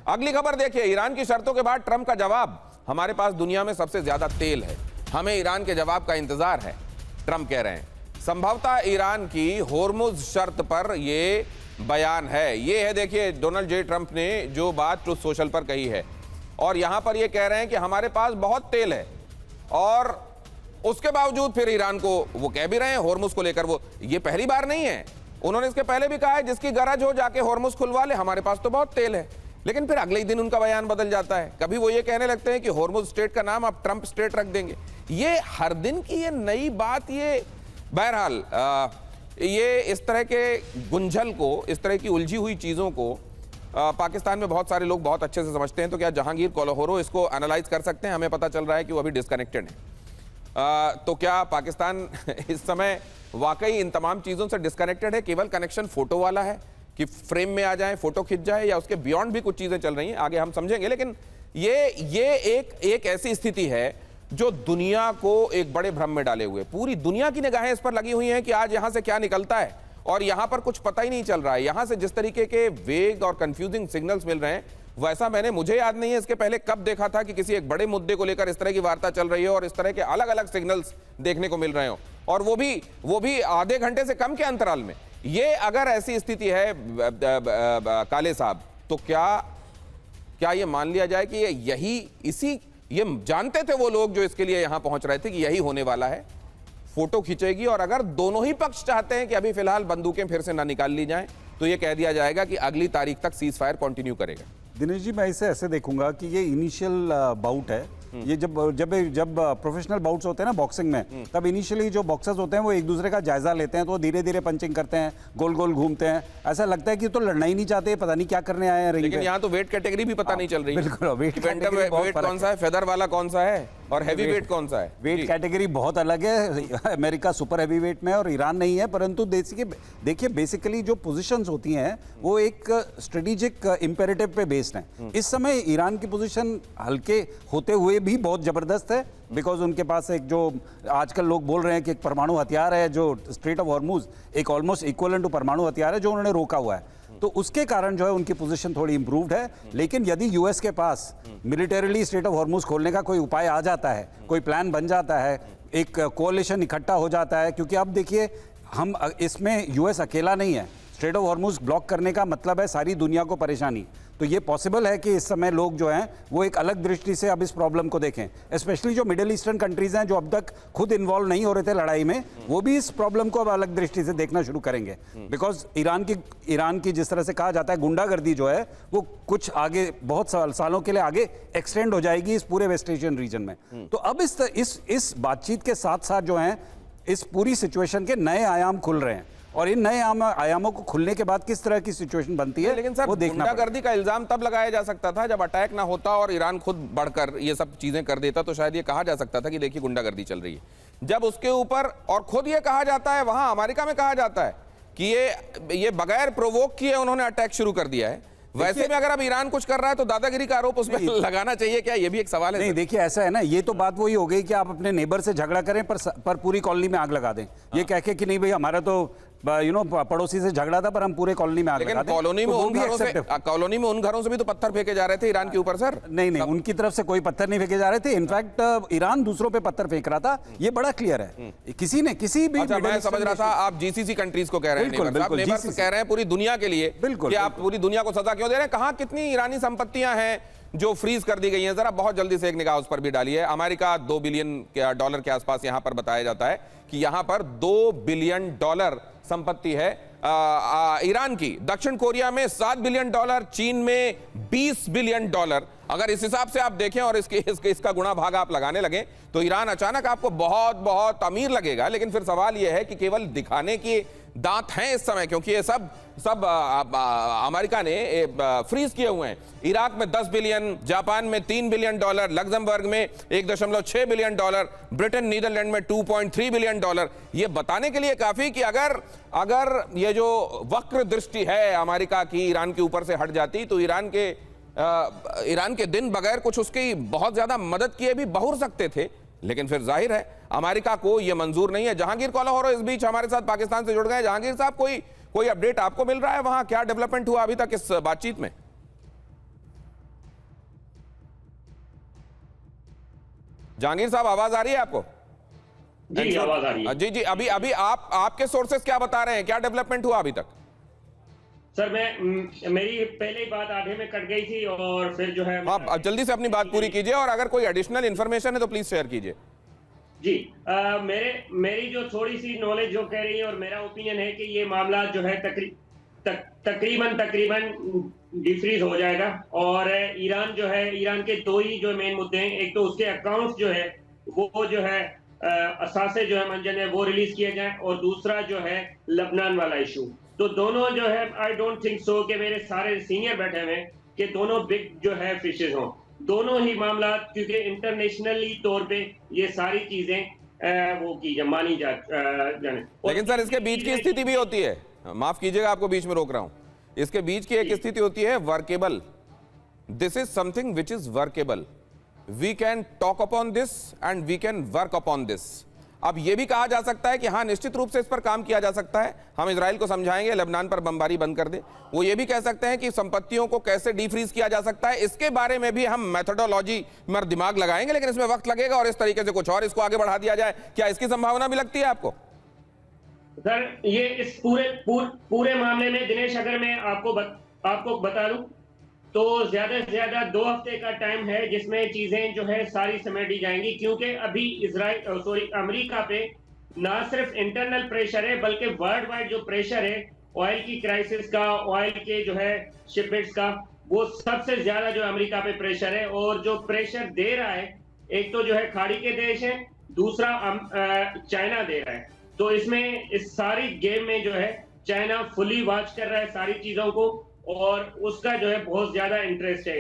अगली खबर देखिए, ईरान की शर्तों के बाद ट्रंप का जवाब, हमारे पास दुनिया में सबसे ज्यादा तेल है, हमें ईरान के जवाब का इंतजार है, ट्रंप कह रहे हैं। संभवतः ईरान की होर्मुज शर्त पर यह बयान है। ये है देखिए डोनाल्ड जे ट्रंप ने जो बात ट्रुथ सोशल पर कही है, और यहां पर ये कह रहे हैं कि हमारे पास बहुत तेल है, और उसके बावजूद फिर ईरान को वो कह भी रहे हैं होर्मुज को लेकर, वो ये पहली बार नहीं है, उन्होंने इसके पहले भी कहा है जिसकी गरज हो जाके होर्मुज खुलवा ले, हमारे पास तो बहुत तेल है। लेकिन फिर अगले ही दिन उनका बयान बदल जाता है, कभी वो ये कहने लगते हैं कि होर्मुज स्टेट का नाम आप ट्रंप स्टेट रख देंगे। ये हर दिन की ये नई बात, ये बहरहाल ये इस तरह के गुंझल को, इस तरह की उलझी हुई चीजों को पाकिस्तान में बहुत सारे लोग बहुत अच्छे से समझते हैं। तो क्या जहांगीर कोलाहोरो इसको एनालाइज कर सकते हैं? हमें पता चल रहा है कि वो अभी डिस्कनेक्टेड है। तो क्या पाकिस्तान इस समय वाकई इन तमाम चीजों से डिस्कनेक्टेड है? केवल कनेक्शन फोटो वाला है कि फ्रेम में आ जाए, फोटो खिंच जाए, या उसके बियॉन्ड भी कुछ चीजें चल रही हैं? आगे हम समझेंगे। लेकिन ये एक ऐसी स्थिति है जो दुनिया को एक बड़े भ्रम में डाले हुए, पूरी दुनिया की निगाहें इस पर लगी हुई हैं कि आज यहां से क्या निकलता है, और यहां पर कुछ पता ही नहीं चल रहा है। यहां से जिस तरीके के वेग और कंफ्यूजिंग सिग्नल्स मिल रहे हैं, वैसा मुझे याद नहीं है इसके पहले कब देखा था कि किसी एक बड़े मुद्दे को लेकर इस तरह की वार्ता चल रही है और इस तरह के अलग अलग सिग्नल्स देखने को मिल रहे हो, और वो भी आधे घंटे से कम के अंतराल में। ये अगर ऐसी स्थिति है काले साहब, तो क्या ये मान लिया जाए कि ये जानते थे वो लोग जो इसके लिए यहां पहुंच रहे थे कि यही होने वाला है, फोटो खींचेगी, और अगर दोनों ही पक्ष चाहते हैं कि अभी फिलहाल बंदूकें फिर से ना निकाल ली जाएं, तो ये कह दिया जाएगा कि अगली तारीख तक सीज फायर कंटिन्यू करेगा। दिनेश जी, मैं इसे ऐसे देखूंगा कि ये इनिशियल बाउट है। ये जब प्रोफेशनल बाउट्स होते हैं ना बॉक्सिंग में, तब इनिशियली जो बॉक्सर्स होते हैं वो एक दूसरे का जायजा लेते हैं, तो धीरे धीरे पंचिंग करते हैं, गोल गोल घूमते हैं, ऐसा लगता है कि तो लड़ना ही नहीं चाहते, पता नहीं क्या करने आए हैं। लेकिन यहाँ तो वेट कैटेगरी भी पता नहीं चल रही। बिल्कुल, वेट कौन सा है, फेदर वाला कौन सा है, और हैवी वेट कौन सा है? वेट कैटेगरी बहुत अलग है। अमेरिका सुपर हैवी वेट में और ईरान नहीं है। परंतु देखिए बेसिकली जो पोजीशंस होती हैं वो एक स्ट्रेटेजिक इंपेरेटिव पे बेस्ड हैं। इस समय ईरान की पोजीशन हल्के होते हुए भी बहुत जबरदस्त है, बिकॉज उनके पास एक जो आजकल लोग बोल रहे हैं कि एक परमाणु हथियार है, जो स्ट्रेट ऑफ हॉर्मुज एक ऑलमोस्ट इक्वलेंट टू परमाणु हथियार है, जो उन्होंने रोका हुआ है। तो उसके कारण जो है उनकी पोजीशन थोड़ी इंप्रूव्ड है। लेकिन यदि यूएस के पास मिलिटरीली स्ट्रेट ऑफ हॉर्मुज खोलने का कोई उपाय आ जाता है, कोई प्लान बन जाता है, एक कोalition इकट्ठा हो जाता है, क्योंकि अब देखिए हम इसमें यूएस अकेला नहीं है। स्ट्रेट ऑफ हॉर्मुज ब्लॉक करने का मतलब है सारी दुनिया को परेशानी। तो ये पॉसिबल है कि इस समय लोग जो हैं वो एक अलग दृष्टि से अब इस प्रॉब्लम को देखें, स्पेशली जो मिडिल ईस्टर्न कंट्रीज हैं जो अब तक खुद इन्वॉल्व नहीं हो रहे थे लड़ाई में, वो भी इस प्रॉब्लम को अब अलग दृष्टि से देखना शुरू करेंगे। बिकॉज ईरान की जिस तरह से कहा जाता है गुंडागर्दी जो है वो कुछ आगे बहुत सालों के लिए आगे एक्सटेंड हो जाएगी इस पूरे वेस्ट एशियन रीजन में। तो अब इस बातचीत के साथ साथ जो है इस पूरी सिचुएशन के नए आयाम खुल रहे हैं, और इन नए आयामों को खुलने के बाद किस तरह की सिचुएशन बनती है, लेकिन सर वो देखना। गुंडागर्दी का इल्जाम तब लगाया जा सकता था जब अटैक ना होता और ईरान खुद बढ़कर ये सब चीजें कर देता, तो शायद ये कहा जा सकता था कि देखिए गुंडागर्दी चल रही है। जब उसके ऊपर और खुद ये कहा जाता है, वहां अमेरिका में कहा जाता है कि ये बगैर प्रोवोक किए उन्होंने अटैक शुरू कर दिया है, वैसे में अगर अब ईरान कुछ कर रहा है तो दादागिरी का आरोप उस पर लगाना चाहिए क्या? ये भी एक सवाल है। नहीं, देखिए ऐसा है ना, ये तो बात वही हो गई कि आप अपने नेबर से झगड़ा करें पर पूरी कॉलोनी में आग लगा दें। ये कह के कि नहीं भाई हमारा तो पड़ोसी से झगड़ा था पर हम पूरे कॉलोनी में आग लगा दें। कॉलोनी में उन घरों से भी तो पत्थर फेंके जा रहे थे ईरान के ऊपर सर। नहीं, उनकी तरफ से कोई पत्थर नहीं फेंके जा रहे थे। इनफैक्ट ईरान दूसरों पे पत्थर फेंक रहा था, ये बड़ा क्लियर है। किसी भी मैं समझ रहा था आप जीसीसी कंट्रीज को कह रहे हैं, कह रहे हैं पूरी दुनिया के लिए कि आप पूरी दुनिया को सजा क्यों दे रहे हैं? कहां कितनी ईरानी संपत्तियां हैं जो फ्रीज कर दी गई हैं? जरा बहुत जल्दी से एक निगाह उस पर भी डालिए। अमेरिका $2 बिलियन के आसपास यहां पर बताया जाता है कि यहां पर $2 बिलियन संपत्ति है ईरान की। दक्षिण कोरिया में $7 बिलियन, चीन में $20 बिलियन। अगर इस हिसाब से आप देखें और इसका गुणा भाग आप लगाने लगे तो ईरान अचानक आपको बहुत बहुत अमीर लगेगा। लेकिन फिर सवाल यह है कि केवल दिखाने की दांत हैं इस समय, क्योंकि ये सब अमेरिका ने फ्रीज किए हुए हैं। इराक में $10 बिलियन, जापान में $3 बिलियन, लग्जमबर्ग में $1.6 बिलियन, ब्रिटेन नीदरलैंड में $2.3 बिलियन। ये बताने के लिए काफी कि अगर ये जो वक्र दृष्टि है अमेरिका की ईरान के ऊपर से हट जाती तो ईरान के दिन बगैर कुछ उसकी बहुत ज्यादा मदद किए भी बहुर सकते थे। लेकिन फिर जाहिर है अमेरिका को यह मंजूर नहीं है। जहांगीर कोलाहोरो इस बीच हमारे साथ पाकिस्तान से जुड़ गए। जहांगीर साहब, कोई अपडेट आपको मिल रहा है? वहां क्या डेवलपमेंट हुआ अभी तक इस बातचीत में? जहांगीर साहब, आवाज आ रही है आपको? जी, आवाज आ रही है। जी जी, अभी अभी आपके सोर्सेस क्या बता रहे हैं, क्या डेवलपमेंट हुआ अभी तक? सर मेरी पहले ही बात आधे में कट गई थी और फिर जो है आप जल्दी से अपनी बात पूरी कीजिए, और अगर कोई एडिशनल इंफॉर्मेशन है तो प्लीज शेयर कीजिए। जी, मेरी जो थोड़ी सी नॉलेज जो कह रही है और मेरा ओपिनियन है कि ये मामला जो है तकरीबन डिफ्रीज हो जाएगा। और ईरान जो है, ईरान के दो ही जो मेन मुद्दे हैं, एक तो उसके अकाउंट्स जो है वो जो है असासे जो है मंजन है वो रिलीज किए जाए, और दूसरा जो है लबनान वाला इशू। तो दोनों जो है आई डोंट थिंक सो कि मेरे सारे सीनियर बैठे हुए कि दोनों बिग जो है फिशेज हों, दोनों ही मामला, क्योंकि इंटरनेशनली तौर पे ये सारी चीजें वो की मानी जाने। लेकिन सर इसके बीच की स्थिति भी होती है, माफ कीजिएगा आपको बीच में रोक रहा हूं, इसके बीच की एक स्थिति होती है workable. This is something which is workable, we can talk upon this and we can work upon this. अब यह भी कहा जा सकता है कि हाँ, निश्चित रूप से इस पर काम किया जा सकता है, हम इजराइल को समझाएंगे लेबनान पर बमबारी बंद कर दे। वो ये भी कह सकते हैं कि संपत्तियों को कैसे डीफ्रीज किया जा सकता है, इसके बारे में भी हम मेथोडोलॉजी में दिमाग लगाएंगे, लेकिन इसमें वक्त लगेगा, और इस तरीके से कुछ और इसको आगे बढ़ा दिया जाए। क्या इसकी संभावना भी लगती है आपको? सर ये इस पूरे मामले में दिनेश, अगर मैं आपको बता दूं तो ज्यादा से ज्यादा 2 हफ्ते का टाइम है जिसमें चीजें जो है सारी समेटी जाएंगी, क्योंकि अभी अमेरिका पे ना सिर्फ इंटरनल प्रेशर है बल्कि वर्ल्ड वाइड जो प्रेशर है ऑयल की क्राइसिस का, ऑयल के जो है शिपमेंट्स का, वो सबसे ज्यादा जो अमेरिका पे प्रेशर है। और जो प्रेशर दे रहा है, एक तो जो है खाड़ी के देश है, दूसरा चाइना दे रहा है। तो इसमें इस सारी गेम में जो है चाइना फुली वॉच कर रहा है सारी चीजों को, और उसका जो है बहुत ज्यादा इंटरेस्ट है।